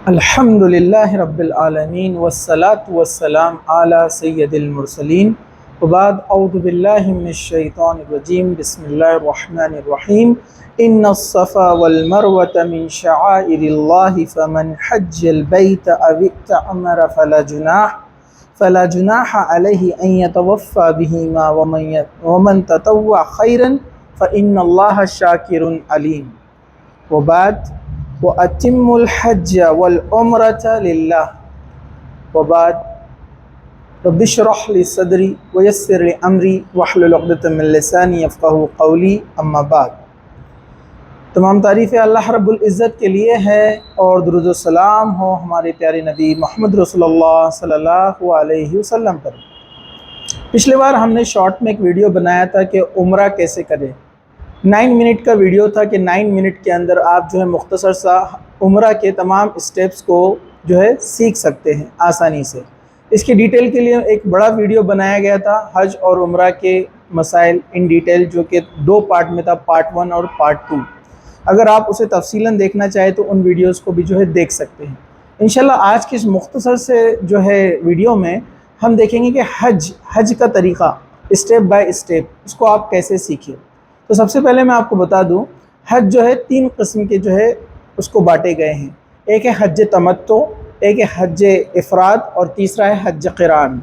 الحمد للہ رب العالمین والصلاة والسلام علی سید المرسلین وبعد اعوذ باللہ من الشیطان الرجیم بسم اللہ الرحمن الرحیم ان الصفا والمروة من شعائر اللہ فمن حج البیت او اعتمر فلا جناح علیہ ان یتوفى بہما ومن تطوع خیرا فإن اللہ شاکر علیم وبعد وَأَتِمُّ الْحَجَّ وَالْعُمْرَةَ لِلَّهِ وَبَعْدُ رَبِّ اشْرَحْ لِي صَدْرِي وَيَسِّرْ لِي أَمْرِي وَاحْلُلْ عُقْدَةً مِّن لِّسَانِي يَفْقَهُوا قَوْلِي أَمَّا بَعْدُ۔ تمام تعریفیں اللہ رب العزت کے لیے ہے اور درود و سلام ہو ہمارے پیارے نبی محمد رسول اللہ صلی اللہ علیہ وسلم پر۔ پچھلے بار ہم نے شارٹ میں ایک ویڈیو بنایا تھا کہ عمرہ کیسے کریں۔ 9 منٹ کا ویڈیو تھا کہ 9 منٹ کے اندر آپ جو ہے مختصر سا عمرہ کے تمام اسٹیپس کو جو ہے سیکھ سکتے ہیں آسانی سے۔ اس کی ڈیٹیل کے لیے ایک بڑا ویڈیو بنایا گیا تھا حج اور عمرہ کے مسائل ان ڈیٹیل، جو کہ 2 پارٹ میں تھا، پارٹ 1 اور پارٹ 2۔ اگر آپ اسے تفصیلاً دیکھنا چاہیں تو ان ویڈیوز کو بھی جو ہے دیکھ سکتے ہیں۔ انشاءاللہ آج کی اس مختصر سے جو ہے ویڈیو میں ہم دیکھیں گے کہ حج کا طریقہ اسٹیپ بائی اسٹیپ اس کو آپ کیسے سیکھیں۔ تو سب سے پہلے میں آپ کو بتا دوں، حج جو ہے 3 قسم کے جو ہے اس کو بانٹے گئے ہیں۔ ایک ہے حج تمتع، ایک ہے حج افراد اور تیسرا ہے حج قران۔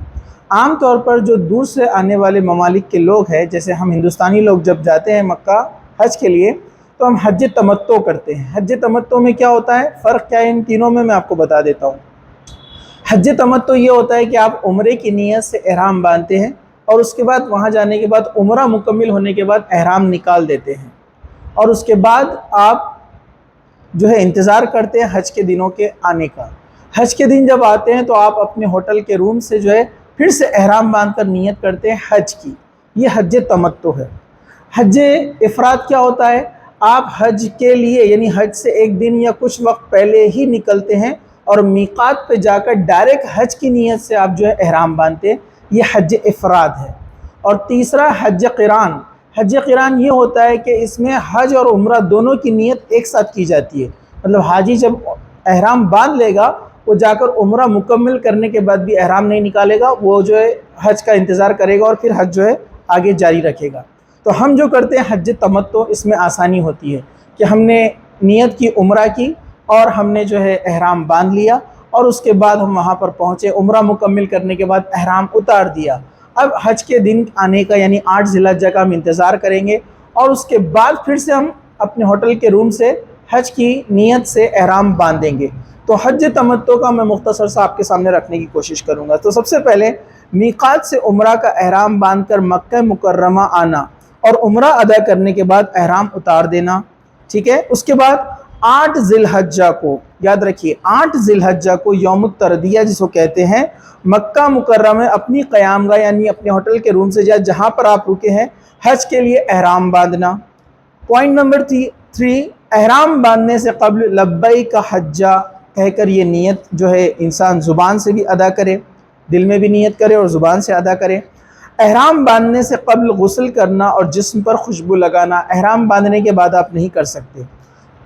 عام طور پر جو دور سے آنے والے ممالک کے لوگ ہیں، جیسے ہم ہندوستانی لوگ جب جاتے ہیں مکہ حج کے لیے تو ہم حج تمتع کرتے ہیں۔ حج تمتع میں کیا ہوتا ہے، فرق کیا ہے ان تینوں میں آپ کو بتا دیتا ہوں۔ حج تمتع یہ ہوتا ہے کہ آپ عمرے کی نیت سے احرام باندھتے ہیں اور اس کے بعد وہاں جانے کے بعد عمرہ مکمل ہونے کے بعد احرام نکال دیتے ہیں، اور اس کے بعد آپ جو ہے انتظار کرتے ہیں حج کے دنوں کے آنے کا۔ حج کے دن جب آتے ہیں تو آپ اپنے ہوٹل کے روم سے جو ہے پھر سے احرام باندھ کر نیت کرتے ہیں حج کی۔ یہ حج تمتع ہے۔ حج افراد کیا ہوتا ہے، آپ حج کے لیے یعنی حج سے 1 دن یا کچھ وقت پہلے ہی نکلتے ہیں اور میقات پہ جا کر ڈائریکٹ حج کی نیت سے آپ جو ہے احرام باندھتے ہیں، یہ حج افراد ہے۔ اور تیسرا حج قران۔ حج قران یہ ہوتا ہے کہ اس میں حج اور عمرہ دونوں کی نیت ایک ساتھ کی جاتی ہے۔ مطلب حاجی جب احرام باندھ لے گا، وہ جا کر عمرہ مکمل کرنے کے بعد بھی احرام نہیں نکالے گا، وہ جو ہے حج کا انتظار کرے گا اور پھر حج جو ہے آگے جاری رکھے گا۔ تو ہم جو کرتے ہیں حج تمتع، اس میں آسانی ہوتی ہے کہ ہم نے نیت کی عمرہ کی اور ہم نے جو ہے احرام باندھ لیا، اور اس کے بعد ہم وہاں پر پہنچے، عمرہ مکمل کرنے کے بعد احرام اتار دیا۔ اب حج کے دن آنے کا یعنی 8 ذی الحجہ کا ہم انتظار کریں گے، اور اس کے بعد پھر سے ہم اپنے ہوٹل کے روم سے حج کی نیت سے احرام باندھیں گے۔ تو حج تمتع کا میں مختصر سا آپ کے سامنے رکھنے کی کوشش کروں گا۔ تو سب سے پہلے میقات سے عمرہ کا احرام باندھ کر مکہ مکرمہ آنا اور عمرہ ادا کرنے کے بعد احرام اتار دینا، ٹھیک ہے۔ اس کے بعد 8 ذی الحجہ کو، یاد رکھیے 8 ذی الحجہ کو یوم الترویہ جس کو کہتے ہیں، مکہ مکرمہ میں اپنی قیام گاہ یعنی اپنے ہوٹل کے روم سے جہاں پر آپ رکے ہیں حج کے لیے احرام باندھنا۔ پوائنٹ نمبر 3، احرام باندھنے سے قبل لبیک حجہ کہہ کر یہ نیت جو ہے انسان زبان سے بھی ادا کرے، دل میں بھی نیت کرے اور زبان سے ادا کرے۔ احرام باندھنے سے قبل غسل کرنا اور جسم پر خوشبو لگانا احرام باندھنے کے بعد آپ نہیں کر سکتے،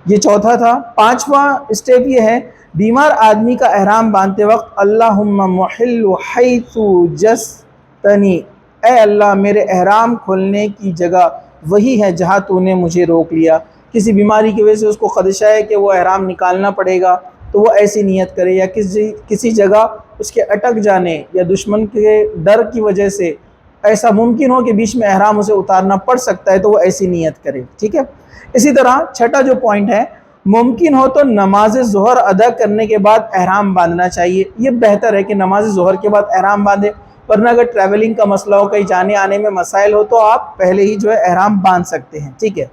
یہ چوتھا تھا۔ 5واں اسٹیپ یہ ہے، بیمار آدمی کا احرام باندھتے وقت اللہم محل حیث جستنی، اے اللہ میرے احرام کھولنے کی جگہ وہی ہے جہاں تو نے مجھے روک لیا۔ کسی بیماری کی وجہ سے اس کو خدشہ ہے کہ وہ احرام نکالنا پڑے گا تو وہ ایسی نیت کرے، یا کسی جگہ اس کے اٹک جانے یا دشمن کے ڈر کی وجہ سے ایسا ممکن ہو کہ بیچ میں احرام اسے اتارنا پڑ سکتا ہے تو وہ ایسی نیت کرے، ٹھیک ہے۔ اسی طرح 6واں جو پوائنٹ ہے، ممکن ہو تو نماز ظہر ادا کرنے کے بعد احرام باندھنا چاہیے۔ یہ بہتر ہے کہ نماز ظہر کے بعد احرام باندھے، ورنہ اگر ٹریولنگ کا مسئلہ ہو، کہیں جانے آنے میں مسائل ہو تو آپ پہلے ہی جو ہے احرام باندھ سکتے ہیں، ٹھیک ہے۔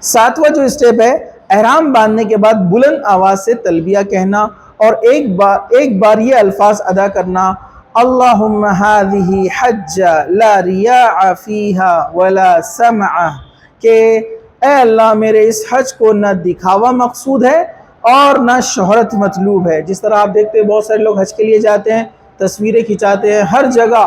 7واں جو اسٹیپ ہے، احرام باندھنے کے بعد بلند آواز سے تلبیہ کہنا اور ایک بار یہ الفاظ ادا کرنا، اللہم ہذہ حجہ لا ریاء فیہا ولا سمعہ، کہ اے اللہ میرے اس حج کو نہ دکھاوا مقصود ہے اور نہ شہرت مطلوب ہے۔ جس طرح آپ دیکھتے ہیں بہت سارے لوگ حج کے لیے جاتے ہیں، تصویریں کھنچاتے ہیں، ہر جگہ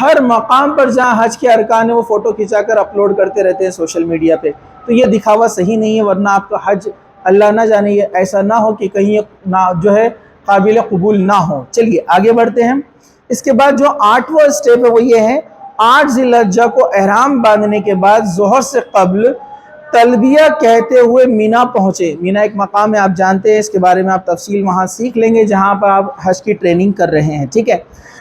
ہر مقام پر جہاں حج کے ارکان ہیں وہ فوٹو کھنچا کر اپلوڈ کرتے رہتے ہیں سوشل میڈیا پہ، تو یہ دکھاوا صحیح نہیں ہے، ورنہ آپ کا حج اللہ نہ جانے یہ ایسا نہ ہو کہ کہیں جو ہے قابل قبول نہ ہو۔ چلیے آگے بڑھتے ہیں۔ اس کے بعد جو 8واں اسٹیپ ہے وہ یہ ہے، 8 ذی الحجہ کو احرام باندھنے کے بعد ظہر سے قبل تلبیہ کہتے ہوئے مینا پہنچے۔ مینا ایک مقام ہے، آپ جانتے ہیں، اس کے بارے میں آپ تفصیل وہاں سیکھ لیں گے جہاں پر آپ حج کی ٹریننگ کر رہے ہیں، ٹھیک ہے۔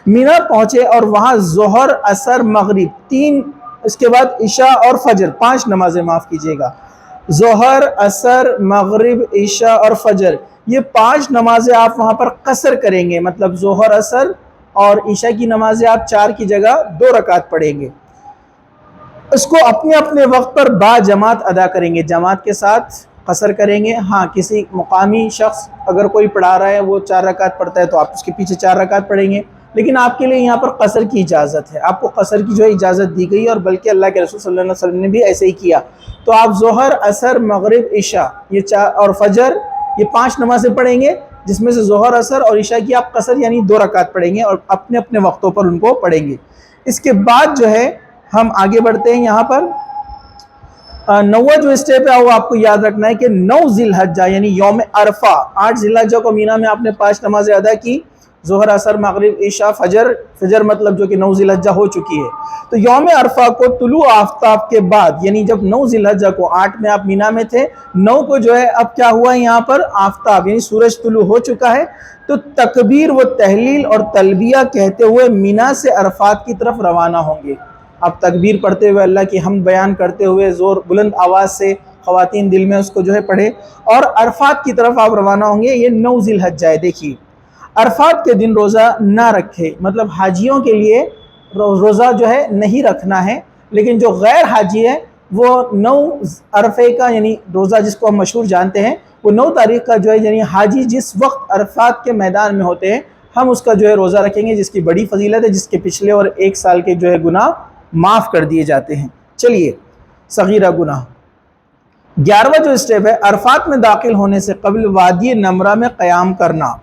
مینا پہنچے اور وہاں ظہر، عصر، مغرب 3، اس کے بعد عشاء اور فجر 5 نمازیں، معاف کیجیے گا، ظہر، عصر، مغرب، عشاء اور فجر، یہ 5 نمازیں آپ وہاں پر قصر کریں گے، مطلب ظہر، عصر اور عشاء کی نمازیں آپ 4 کی جگہ 2 رکعت پڑھیں گے۔ اس کو اپنے اپنے وقت پر با جماعت ادا کریں گے، جماعت کے ساتھ قصر کریں گے۔ ہاں کسی مقامی شخص اگر کوئی پڑھا رہا ہے وہ 4 رکعت پڑھتا ہے تو آپ اس کے پیچھے 4 رکعت پڑھیں گے، لیکن آپ کے لیے یہاں پر قصر کی اجازت ہے، آپ کو قصر کی جو اجازت دی گئی ہے، اور بلکہ اللہ کے رسول صلی اللہ علیہ وسلم نے بھی ایسے ہی کیا۔ تو آپ ظہر، عصر، مغرب، عشاء یہ 4 اور فجر یہ 5 نمازیں پڑھیں گے، جس میں سے ظہر، عصر اور عشاء کی آپ قصر یعنی 2 رکعت پڑھیں گے اور اپنے اپنے وقتوں پر ان کو پڑھیں گے۔ اس کے بعد جو ہے ہم آگے بڑھتے ہیں، یہاں پر 9واں جو اسٹیپ ہے وہ آپ کو یاد رکھنا ہے کہ 9 ذی الحجہ یعنی یوم عرفہ، 8 ذی الحجہ کو مینا میں آپ نے 5 نمازیں ادا کی، ظہر، عصر، مغرب، عشاء، فجر مطلب جو کہ 9 ذی الحجہ ہو چکی ہے، تو یوم عرفہ کو طلوع آفتاب کے بعد، یعنی جب 9 ذی الحجہ کو 8 میں آپ مینا میں تھے، 9 کو جو ہے اب کیا ہوا ہے یہاں پر آفتاب یعنی سورج طلوع ہو چکا ہے، تو تکبیر و تحلیل اور تلبیہ کہتے ہوئے مینا سے عرفات کی طرف روانہ ہوں گے۔ آپ تکبیر پڑھتے ہوئے، اللہ کی حمد بیان کرتے ہوئے، زور بلند آواز سے، خواتین دل میں اس کو جو ہے پڑھے، اور عرفات کی طرف آپ روانہ ہوں گے۔ یہ 9 ذی الحجہ ہے۔ دیکھیے عرفات کے دن روزہ نہ رکھے، مطلب حاجیوں کے لیے روزہ جو ہے نہیں رکھنا ہے، لیکن جو غیر حاجی ہے وہ 9 عرفے کا یعنی روزہ جس کو ہم مشہور جانتے ہیں، وہ 9 تاریخ کا جو ہے یعنی حاجی جس وقت عرفات کے میدان میں ہوتے ہیں ہم اس کا جو ہے روزہ رکھیں گے، جس کی بڑی فضیلت ہے، جس کے پچھلے اور 1 سال کے جو ہے گناہ معاف کر دیے جاتے ہیں۔ چلیے صغیرہ گناہ 11واں جو اسٹیپ ہے، عرفات میں داخل ہونے سے قبل وادی نمرہ میں قیام کرنا۔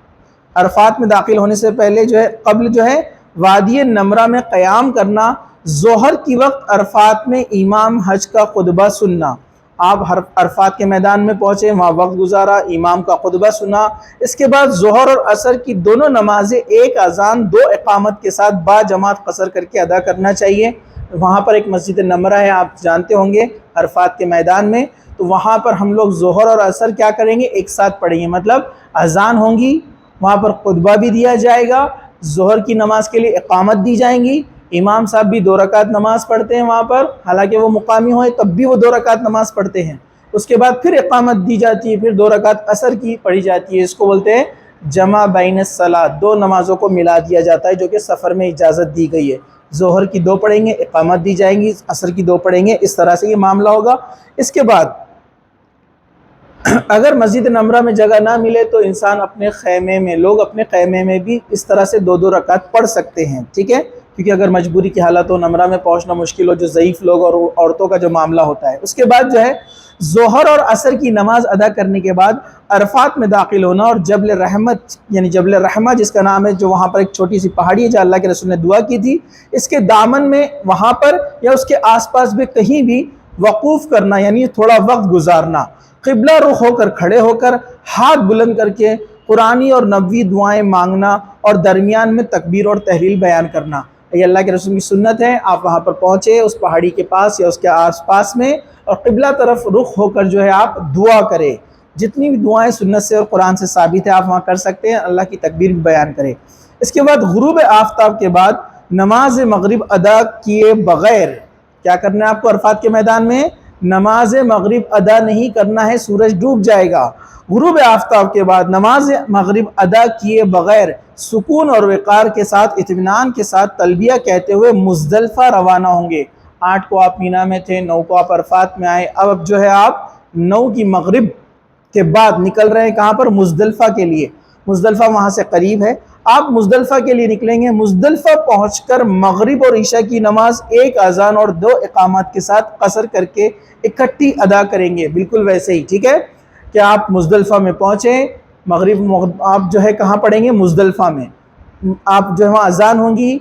عرفات میں داخل ہونے سے پہلے جو ہے قبل جو ہے وادی نمرہ میں قیام کرنا، ظہر کی وقت عرفات میں امام حج کا خطبہ سننا۔ آپ عرفات کے میدان میں پہنچے، وہاں وقت گزارا، امام کا خطبہ سنا، اس کے بعد ظہر اور عصر کی دونوں نمازیں 1 اذان 2 اقامت کے ساتھ با جماعت قصر کر کے ادا کرنا چاہیے۔ وہاں پر ایک مسجد نمرہ ہے، آپ جانتے ہوں گے عرفات کے میدان میں، تو وہاں پر ہم لوگ ظہر اور عصر کیا کریں گے، ایک ساتھ پڑھیں گے، مطلب اذان ہوں گی، وہاں پر خطبہ بھی دیا جائے گا، ظہر کی نماز کے لیے اقامت دی جائیں گی، امام صاحب بھی 2 رکعت نماز پڑھتے ہیں وہاں پر، حالانکہ وہ مقامی ہوئے تب بھی وہ 2 رکعت نماز پڑھتے ہیں، اس کے بعد پھر اقامت دی جاتی ہے، پھر 2 رکعت عصر کی پڑھی جاتی ہے، اس کو بولتے ہیں جمع بین الصلاۃ، 2 نمازوں کو ملا دیا جاتا ہے جو کہ سفر میں اجازت دی گئی ہے، ظہر کی 2 پڑھیں گے، اقامت دی جائیں گی، عصر کی 2 پڑھیں گے، اس طرح سے یہ معاملہ ہوگا۔ اس کے بعد اگر مسجد نمرہ میں جگہ نہ ملے تو انسان اپنے خیمے میں، لوگ اپنے خیمے میں بھی اس طرح سے 2 رکعت پڑھ سکتے ہیں، ٹھیک ہے، کیونکہ اگر مجبوری کی حالت ہو، نمرہ میں پہنچنا مشکل ہو، جو ضعیف لوگ اور عورتوں کا جو معاملہ ہوتا ہے۔ اس کے بعد جو ہے ظہر اور عصر کی نماز ادا کرنے کے بعد عرفات میں داخل ہونا، اور جبل رحمت یعنی جبل رحمہ جس کا نام ہے، جو وہاں پر ایک چھوٹی سی پہاڑی ہے جہاں اللہ کے رسول نے دعا کی تھی، اس کے دامن میں وہاں پر یا اس کے آس پاس بھی کہیں بھی وقوف کرنا یعنی تھوڑا وقت گزارنا، قبلہ رخ ہو کر کھڑے ہو کر ہاتھ بلند کر کے قرآنی اور نبوی دعائیں مانگنا، اور درمیان میں تکبیر اور تحلیل بیان کرنا، یہ اللہ کے رسول کی سنت ہے۔ آپ وہاں پر پہنچے اس پہاڑی کے پاس یا اس کے آس پاس میں، اور قبلہ طرف رخ ہو کر جو ہے آپ دعا کریں، جتنی بھی دعائیں سنت سے اور قرآن سے ثابت ہے آپ وہاں کر سکتے ہیں، اللہ کی تکبیر بھی بیان کریں۔ اس کے بعد غروب آفتاب کے بعد نماز مغرب ادا کیے بغیر کیا کرنا ہے آپ کو عرفات کے میدان میں، نماز مغرب ادا نہیں کرنا ہے، سورج ڈوب جائے گا۔ غروب آفتاب کے بعد نماز مغرب ادا کیے بغیر سکون اور وقار کے ساتھ، اطمینان کے ساتھ تلبیہ کہتے ہوئے مزدلفہ روانہ ہوں گے۔ 8 کو آپ مینا میں تھے، 9 کو آپ عرفات میں آئے، اب جو ہے آپ 9 کی مغرب کے بعد نکل رہے ہیں کہاں پر، مزدلفہ کے لیے۔ مزدلفہ وہاں سے قریب ہے، آپ مزدلفہ کے لیے نکلیں گے۔ مزدلفہ پہنچ کر مغرب اور عشاء کی نماز 1 اذان اور 2 اقامات کے ساتھ قصر کر کے اکٹھی ادا کریں گے، بالکل ویسے ہی، ٹھیک ہے، کہ آپ مزدلفہ میں پہنچیں، مغرب آپ جو ہے کہاں پڑھیں گے، مزدلفہ میں، آپ جو ہے وہاں اذان ہوں گی،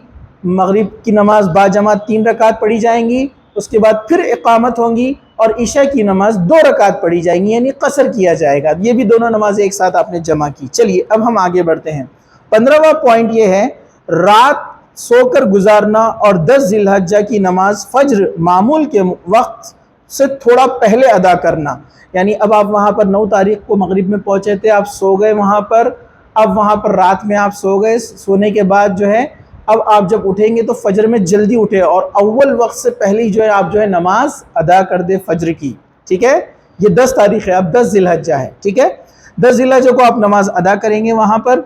مغرب کی نماز با جماعت 3 رکعت پڑھی جائیں گی، اس کے بعد پھر اقامت ہوں گی، اور عشاء کی نماز 2 رکعت پڑھی جائیں گی، یعنی قصر کیا جائے گا۔ یہ بھی دونوں نمازیں ایک ساتھ آپ نے جمع کی۔ چلیے اب ہم آگے بڑھتے ہیں۔ 15واں پوائنٹ یہ ہے رات سو کر گزارنا اور 10 ذی الحجہ کی نماز فجر معمول کے وقت سے تھوڑا پہلے ادا کرنا۔ یعنی اب آپ وہاں پر 9 تاریخ کو مغرب میں پہنچے تھے، آپ سو گئے وہاں پر، اب وہاں پر رات میں آپ سو گئے، سونے کے بعد جو ہے اب آپ جب اٹھیں گے تو فجر میں جلدی اٹھے اور اول وقت سے پہلے جو ہے آپ جو ہے نماز ادا کر دے فجر کی، ٹھیک ہے؟ یہ 10 تاریخ ہے، اب 10 ذی الحجہ ہے، ٹھیک ہے؟ 10 ذی الحجہ کو آپ نماز ادا کریں گے وہاں پر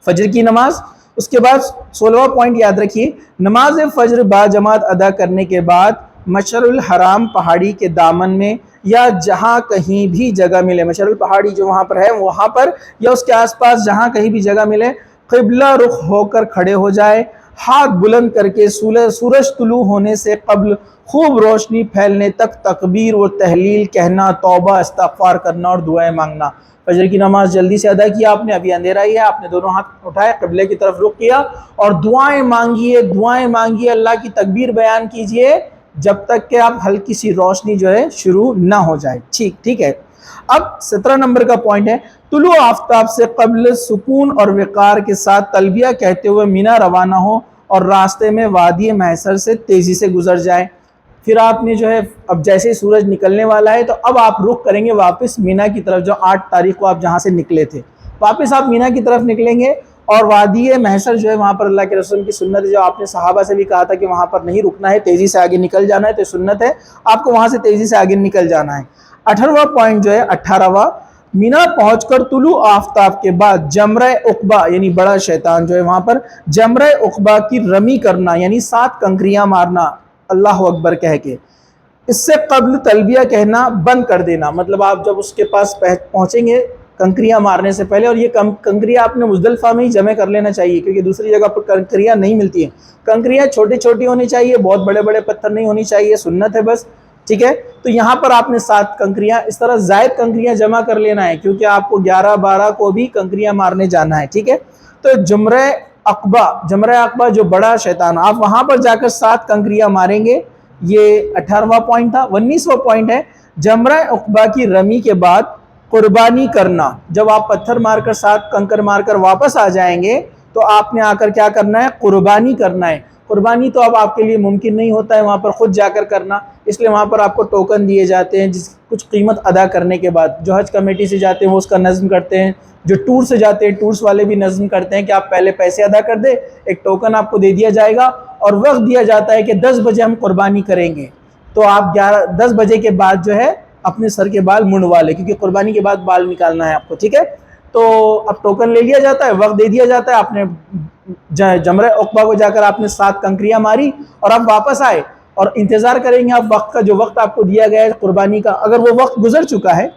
فجر کی نماز۔ اس کے بعد 16واں پوائنٹ یاد رکھیے، نماز فجر با جماعت ادا کرنے کے بعد مشعر الحرام پہاڑی کے دامن میں یا جہاں کہیں بھی جگہ ملے، مشعر الپہاڑی جو وہاں پر ہے وہاں پر یا اس کے آس پاس جہاں کہیں بھی جگہ ملے، قبلہ رخ ہو کر کھڑے ہو جائے، ہاتھ بلند کر کے سورج طلوع ہونے سے قبل خوب روشنی پھیلنے تک تکبیر و تحلیل کہنا، توبہ استغفار کرنا اور دعائیں مانگنا۔ فجر کی نماز جلدی سے ادا کیا آپ نے، ابھی اندھیرا ہی ہے، آپ نے دونوں ہاتھ اٹھائے، قبلے کی طرف رخ کیا اور دعائیں مانگیے، اللہ کی تکبیر بیان کیجئے جب تک کہ آپ ہلکی سی روشنی جو ہے شروع نہ ہو جائے۔ ٹھیک ہے۔ اب 17 نمبر کا پوائنٹ ہے طلوع آفتاب سے قبل سکون اور وقار کے ساتھ تلبیہ کہتے ہوئے مینا روانہ ہو اور راستے میں وادی محشر سے تیزی سے گزر جائے۔ پھر آپ نے جو ہے اب جیسے سورج نکلنے والا ہے تو اب آپ رخ کریں گے واپس مینا کی طرف، جو 8 تاریخ کو آپ جہاں سے نکلے تھے، واپس آپ مینا کی طرف نکلیں گے اور وادی محشر جو ہے وہاں پر اللہ کے رسول کی سنت ہے، جو آپ نے صحابہ سے بھی کہا تھا کہ وہاں پر نہیں رکنا ہے، تیزی سے آگے نکل جانا ہے، تو سنت ہے آپ کو وہاں سے تیزی سے آگے نکل جانا ہے۔ 18واں پوائنٹ جو ہے 18واں، مینا پہنچ کر طلوع آفتاب کے بعد جمرہ عقبہ یعنی بڑا شیطان جو ہے وہاں پر جمرہ عقبہ کی رمی کرنا، یعنی 7 کنکریاں مارنا اللہ اکبر کہہ کے۔ اس سے قبل تلبیہ کہنا بند کر دینا، مطلب آپ جب اس کے پاس پہنچیں گے کنکریاں مارنے سے پہلے، اور یہ کنکریاں آپ نے مزدلفہ میں ہی جمع کر لینا چاہیے کیونکہ دوسری جگہ پر کنکریاں نہیں ملتی ہیں۔ کنکریاں چھوٹی چھوٹی ہونی چاہیے، بہت بڑے بڑے پتھر نہیں ہونی چاہیے، سنت ہے بس، ٹھیک ہے؟ تو یہاں پر آپ نے 7 کنکریاں اس طرح زائد کنکریاں جمع کر لینا ہے کیونکہ آپ کو 11-12 کو بھی کنکریاں مارنے جانا ہے، ٹھیک ہے؟ تو جمرہ عقبہ جو بڑا شیطان، آپ وہاں پر جا کر 7 کنکریاں ماریں گے۔ یہ 18واں پوائنٹ تھا۔ 19واں پوائنٹ ہے جمرہ عقبہ کی رمی کے بعد قربانی کرنا۔ جب آپ پتھر مار کر 7 کنکر مار کر واپس آ جائیں گے تو آپ نے آ کر کیا کرنا ہے؟ قربانی کرنا ہے۔ قربانی تو اب آپ کے لیے ممکن نہیں ہوتا ہے وہاں پر خود جا کر کرنا، اس لیے وہاں پر آپ کو ٹوکن دیے جاتے ہیں، جس کچھ قیمت ادا کرنے کے بعد جو حج کمیٹی سے جاتے ہیں وہ اس کا نظم کرتے ہیں، جو ٹور سے جاتے ہیں ٹورس والے بھی نظم کرتے ہیں کہ آپ پہلے پیسے ادا کر دیں، ایک ٹوکن آپ کو دے دیا جائے گا اور وقت دیا جاتا ہے کہ 10 بجے ہم قربانی کریں گے، تو آپ 10 بجے کے بعد جو ہے اپنے سر کے بال منڈوا لیں کیونکہ قربانی کے بعد بال نکالنا ہے آپ کو، ٹھیک ہے؟ تو اب ٹوکن لے لیا جاتا ہے، وقت دے دیا جاتا ہے، آپ نے جمرہ عقبہ کو جا کر آپ نے 7 کنکریاں ماری اور آپ واپس آئے اور انتظار کریں گے آپ وقت کا، جو وقت آپ کو دیا گیا ہے قربانی کا، اگر وہ وقت گزر چکا ہے،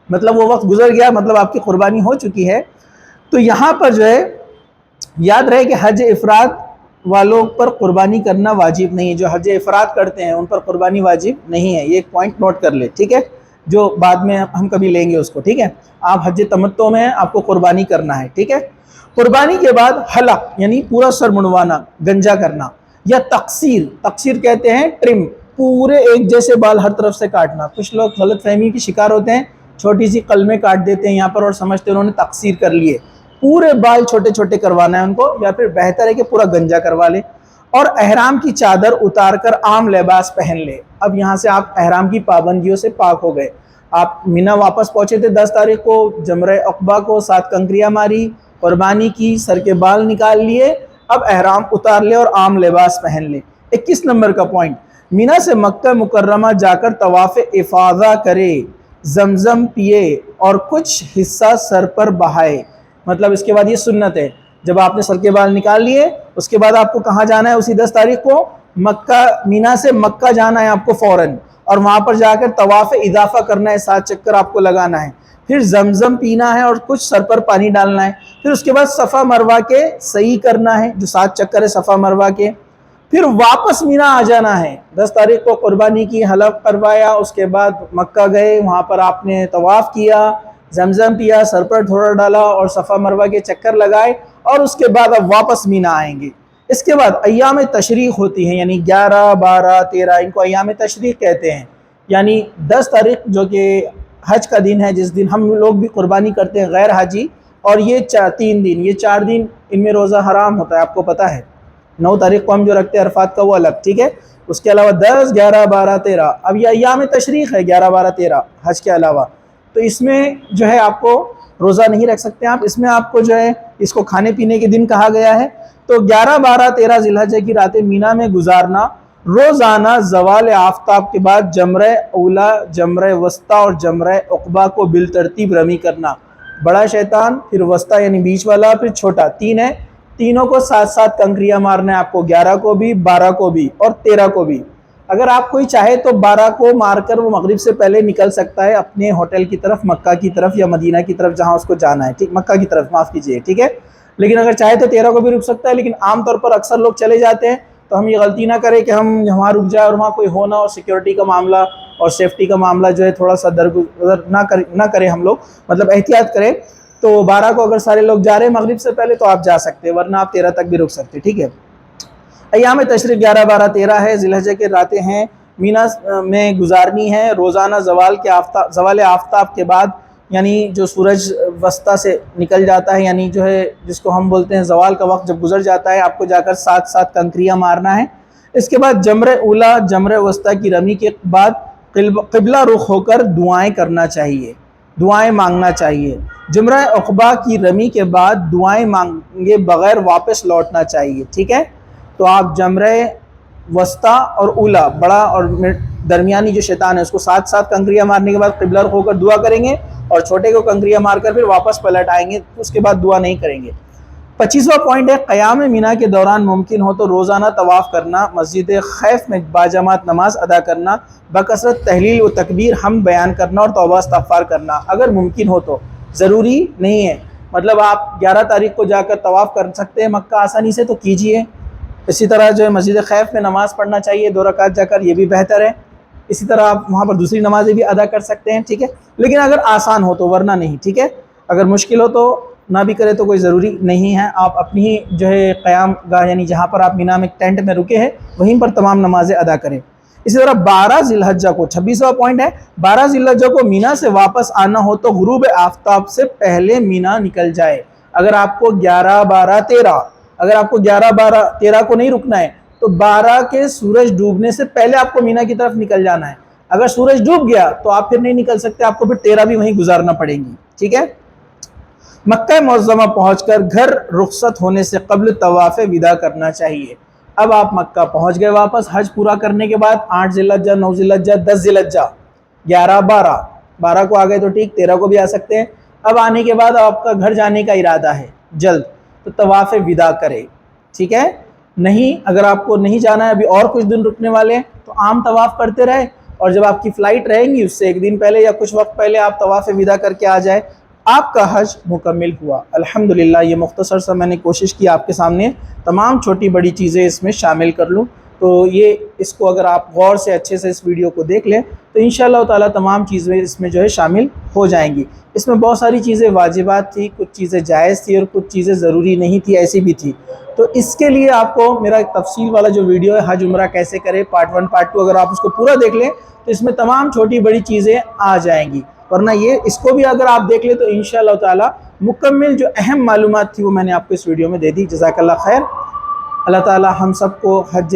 مطلب وہ وقت گزر گیا، مطلب آپ کی قربانی ہو چکی ہے، تو یہاں پر جو ہے یاد رہے کہ حج افراد والوں پر قربانی کرنا واجب نہیں ہے، جو حج افراد کرتے ہیں ان پر قربانی واجب نہیں ہے، یہ ایک پوائنٹ نوٹ کر لے، ٹھیک ہے؟ جو بعد میں ہم کبھی لیں گے اس کو، ٹھیک ہے؟ آپ حج تمتع میں ہیں، آپ کو قربانی کرنا ہے، ٹھیک ہے؟ قربانی کے بعد حلق یعنی پورا سر منڈوانا، گنجا کرنا، یا تقصیر کہتے ہیں ٹرم، پورے ایک جیسے بال ہر طرف سے کاٹنا۔ کچھ لوگ غلط فہمی کی شکار ہوتے ہیں، چھوٹی سی قلمیں کاٹ دیتے ہیں یہاں پر اور سمجھتے ہیں انہوں نے تقصیر کر لیے، پورے بال چھوٹے چھوٹے کروانا ہے ان کو، یا پھر بہتر ہے کہ پورا گنجا کروا لے، اور احرام کی چادر اتار کر عام لباس پہن لے۔ اب یہاں سے آپ احرام کی پابندیوں سے پاک ہو گئے، آپ مینا واپس پہنچے تھے 10 تاریخ کو، جمرہ عقبہ کو 7 کنکریاں ماری، قربانی کی، سر کے بال نکال لیے، اب احرام اتار لے اور عام لباس پہن لے۔ 21 نمبر کا پوائنٹ، مینا سے مکہ مکرمہ جا کر طواف افاضہ کرے، زمزم پیے اور کچھ حصہ سر پر بہائے، مطلب اس کے بعد یہ سنت ہے، جب آپ نے سر کے بال نکال لیے اس کے بعد آپ کو کہاں جانا ہے؟ اسی 10 تاریخ کو مکہ، مینا سے مکہ جانا ہے آپ کو فوراً، اور وہاں پر جا کر طواف اضافہ کرنا ہے، 7 چکر آپ کو لگانا ہے، پھر زمزم پینا ہے اور کچھ سر پر پانی ڈالنا ہے، پھر اس کے بعد صفا مروہ کے سعی کرنا ہے، جو 7 چکر ہے صفا مروہ کے، پھر واپس مینا آ جانا ہے۔ 10 تاریخ کو قربانی کی، حلق کروایا، اس کے بعد مکہ گئے، وہاں پر آپ نے طواف کیا، زمزم پیا، سر پر تھوڑا ڈالا اور صفا مروہ کے چکر لگائے، اور اس کے بعد اب واپس مینا آئیں گے۔ اس کے بعد ایام تشریق ہوتی ہیں، یعنی 11، 12، 13، ان کو ایام تشریق کہتے ہیں۔ یعنی 10 تاریخ جو کہ حج کا دن ہے، جس دن ہم لوگ بھی قربانی کرتے ہیں غیر حاجی، اور یہ 3 دن، یہ 4 دن ان میں روزہ حرام ہوتا ہے، آپ کو پتہ ہے۔ 9 تاریخ کو ہم جو رکھتے ہیں عرفات کا وہ الگ، ٹھیک ہے۔ اس کے علاوہ 10، 11، 12، 13، اب یہ ایام تشریق ہے 11، 12، 13 حج کے علاوہ، تو اس میں جو ہے آپ کو روزہ نہیں رکھ سکتے آپ، اس میں آپ کو جو ہے اس کو کھانے پینے کے دن کہا گیا ہے۔ تو 11، 12، 13 ذی الحجہ کی راتیں مینا میں گزارنا، روزانہ زوال آفتاب کے بعد جمرہ اولا، جمرہ وسطیٰ اور جمرہ عقبہ کو بالترتیب رمی کرنا، بڑا شیطان، پھر وسطیٰ یعنی بیچ والا، پھر چھوٹا، 3 ہے، تینوں کو ساتھ ساتھ کنکریاں مارنا ہے آپ کو، 11 کو بھی، 12 کو بھی اور 13 کو بھی۔ اگر آپ کوئی چاہے تو 12 کو مار کر وہ مغرب سے پہلے نکل سکتا ہے اپنے ہوٹل کی طرف، مکہ کی طرف یا مدینہ کی طرف جہاں اس کو جانا ہے، ٹھیک، مکہ کی طرف معاف کیجئے، ٹھیک ہے۔ لیکن اگر چاہے تو 13 کو بھی رک سکتا ہے، لیکن عام طور پر اکثر لوگ چلے جاتے ہیں، تو ہم یہ غلطی نہ کریں کہ ہم وہاں رک جائے اور وہاں کوئی ہونا اور سیکیورٹی کا معاملہ اور سیفٹی کا معاملہ جو ہے تھوڑا سا درگزر نہ کریں ہم لوگ، مطلب احتیاط کریں۔ تو 12 کو اگر سارے لوگ جا رہے ہیں مغرب سے پہلے تو آپ جا سکتے ہیں، ورنہ آپ 13 تک بھی رک سکتے، ٹھیک ہے۔ ایام تشریق 11، 12، 13 ہے، ذی الحجہ کے راتیں ہیں، مینا میں گزارنی ہے، روزانہ زوال آفتاب کے بعد، یعنی جو سورج وسطیٰ سے نکل جاتا ہے، یعنی جو ہے جس کو ہم بولتے ہیں زوال کا وقت جب گزر جاتا ہے، آپ کو جا کر ساتھ ساتھ کنکریاں مارنا ہے۔ اس کے بعد جمرہ اولا، جمرہ وسطیٰ کی رمی کے بعد قبلہ رخ ہو کر دعائیں کرنا چاہیے، دعائیں مانگنا چاہیے۔ جمرہ عقبہ کی رمی کے بعد دعائیں مانگے بغیر واپس لوٹنا چاہیے، ٹھیک ہے۔ تو آپ جمرہ وسطیٰ اور اولا، بڑا اور درمیانی جو شیطان ہے، اس کو ساتھ ساتھ کنکریاں مارنے کے بعد قبلہ رخ ہو کر دعا کریں گے، اور چھوٹے کو کنکریاں مار کر پھر واپس پلٹ آئیں گے، اس کے بعد دعا نہیں کریں گے۔ 25واں پوائنٹ ہے، قیام مینا کے دوران ممکن ہو تو روزانہ طواف کرنا، مسجد خیف میں باجماعت نماز ادا کرنا، بکثرت تحلیل و تکبیر حمد بیان کرنا اور توبہ استغفار کرنا، اگر ممکن ہو تو، ضروری نہیں ہے۔ مطلب آپ 11 تاریخ کو جا کر طواف کر سکتے ہیں مکہ آسانی سے تو کیجئے، اسی طرح جو ہے مسجد خیف میں نماز پڑھنا چاہیے 2 رکعت جا کر، یہ بھی بہتر ہے۔ اسی طرح آپ وہاں پر دوسری نمازیں بھی ادا کر سکتے ہیں، ٹھیک ہے، لیکن اگر آسان ہو تو، ورنہ نہیں، ٹھیک ہے۔ اگر مشکل ہو تو نہ بھی کرے تو کوئی ضروری نہیں ہے، آپ اپنی ہی جو ہے قیام گاہ، یعنی جہاں پر آپ مینا میں ٹینٹ میں رکے ہیں وہیں پر تمام نمازیں ادا کریں۔ اسی طرح 12 ذی الحجہ کو، 26واں پوائنٹ ہے، 12 ذی الحجہ کو مینا سے واپس آنا ہو تو غروب آفتاب سے پہلے مینا نکل جائے۔ اگر آپ کو 11، 12، 13، اگر آپ کو 11، 12، 13 کو نہیں رکنا ہے تو 12 کے سورج ڈوبنے سے پہلے آپ کو مینا کی طرف نکل جانا ہے۔ اگر سورج ڈوب گیا تو آپ پھر نہیں نکل سکتے، آپ کو پھر 13 بھی وہیں گزارنا پڑے گی، ٹھیک ہے۔ مکہ معظمہ پہنچ کر گھر رخصت ہونے سے قبل طواف وداع کرنا چاہیے۔ اب آپ مکہ پہنچ گئے واپس حج پورا کرنے کے بعد، 8 ذی الحجہ، 9 ذی الحجہ، 10 ذی الحجہ، 11، 12 کو آ گئے تو ٹھیک، 13 کو بھی آ سکتے ہیں۔ اب آنے کے بعد آپ کا گھر جانے کا ارادہ ہے جلد، تو طواف وداع کرے، ٹھیک ہے۔ نہیں، اگر آپ کو نہیں جانا ہے، ابھی اور کچھ دن رکنے والے ہیں، تو عام طواف کرتے رہے، اور جب آپ کی فلائٹ رہیں گی اس سے 1 دن پہلے یا کچھ وقت پہلے آپ طواف وداع کر کے آ جائے، آپ کا حج مکمل ہوا الحمدللہ۔ یہ مختصر سا میں نے کوشش کی آپ کے سامنے تمام چھوٹی بڑی چیزیں اس میں شامل کر لوں، تو یہ اس کو اگر آپ غور سے اچھے سے اس ویڈیو کو دیکھ لیں تو انشاءاللہ تعالی تمام چیزیں اس میں جو ہے شامل ہو جائیں گی۔ اس میں بہت ساری چیزیں واجبات تھی، کچھ چیزیں جائز تھی اور کچھ چیزیں ضروری نہیں تھی، ایسی بھی تھی۔ تو اس کے لیے آپ کو میرا ایک تفصیل والا جو ویڈیو ہے حج عمرہ کیسے کرے، پارٹ 1 پارٹ 2، اگر آپ اس کو پورا دیکھ لیں تو اس میں تمام چھوٹی بڑی چیزیں آ جائیں گی، ورنہ یہ اس کو بھی اگر آپ دیکھ لیں تو انشاءاللہ تعالی مکمل جو اہم معلومات تھی وہ میں نے آپ کو اس ویڈیو میں دے دی۔ جزاک اللہ خیر۔ اللہ تعالی ہم سب کو حج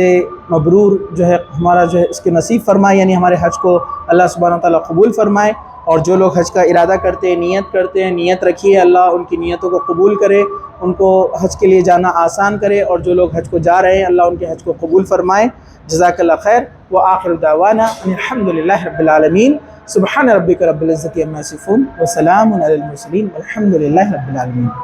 مبرور جو ہے ہمارا جو ہے اس کے نصیب فرمائے، یعنی ہمارے حج کو اللہ سبحانہ و تعالی قبول فرمائے، اور جو لوگ حج کا ارادہ کرتے ہیں، نیت کرتے ہیں، نیت رکھیے، اللہ ان کی نیتوں کو قبول کرے، ان کو حج کے لیے جانا آسان کرے، اور جو لوگ حج کو جا رہے ہیں اللہ ان کے حج کو قبول فرمائے۔ جزاک اللہ خیر، وآخر دعوانا ان الحمدللہ رب العالمین، سبحان ربک رب العزۃ عما یصفون وسلام علی المرسلین والحمد للہ رب العالمین۔